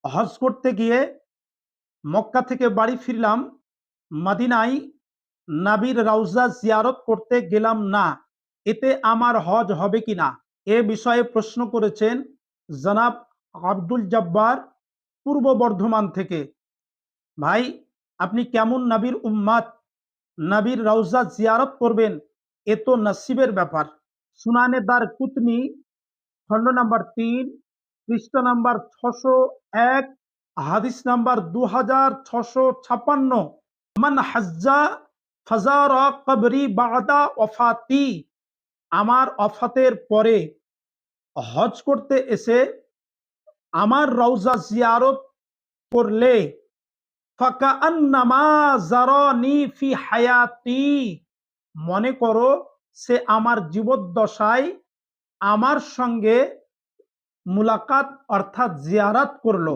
হজ করতে গিয়ে মক্কা থেকে বাড়ি ফিরলাম, মদিনায় নবীর রওজা জিয়ারত করতে গেলাম না, এতে আমার হজ হবে কিনা? এ বিষয়ে প্রশ্ন করেছেন জনাব আব্দুল জব্বার, পূর্ব বর্ধমান থেকে। ভাই, আপনি কেমন নবীর উম্মাত, নবীর রওজা জিয়ারত করবেন? এ তো নসিবের ব্যাপার। সুনানে দার কুতনি, খণ্ড নাম্বার 3, পৃষ্ঠা নাম্বার 601, হাদিস নাম্বার 2656। মান হাজ্জা ফাজারা কবরি বাদা ওয়াফাতি, আমার ওফাতের পরে হজ করতে এসে আমার রওজা জিয়ারত করলে ফাকান্নামা জারানি ফি হায়াতি, মনে করো সে আমার জীবদ্দশায় আমার সঙ্গে মুলাকাত অর্থাৎ জিয়ারত করলো।